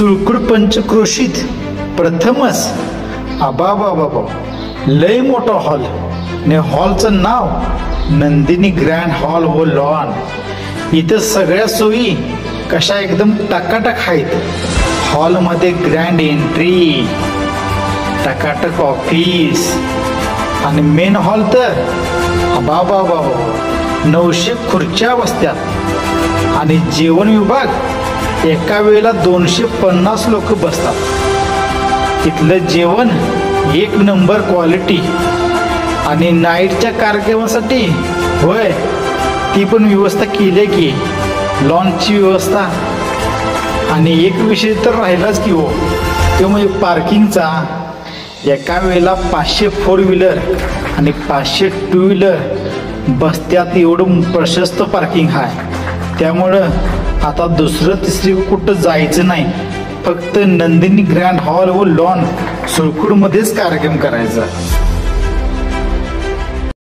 सुळकुड पंचक्रोशीत प्रथमच अबाबाबाबा लय मोठा हॉल ने हॉलचं नाव नंदिनी ग्रँड हॉल व लॉन। इथं सगळ्या सोयी कशा एकदम टकाटक आहेत। हॉलमध्ये ग्रँड एंट्री, टकाटक ऑफिस आणि मेन हॉल तर अबाबाबाबा 900 खुर्च्या बसतात आणि जेवण विभाग एका वेळेला 250 लोक बसतात। इथलं जेवण एक नंबर क्वालिटी आणि नाईटच्या कार्यक्रमासाठी होय ती पण व्यवस्था केली की लॉन्चची व्यवस्था। आणि एक विषय तर राहिलाच की हो, तो म्हणजे पार्किंगचा। एका वेळेला 500 4 व्हीलर आणि 500 2 व्हीलर बसत्यात, एवढं प्रशस्त पार्किंग आहे। त्यामुळं आता दुसरं तिसरी कुठं जायचं नाही, फक्त नंदिनी ग्रँड हॉल व लॉन सुळकुडमध्येच कार्यक्रम करायचा।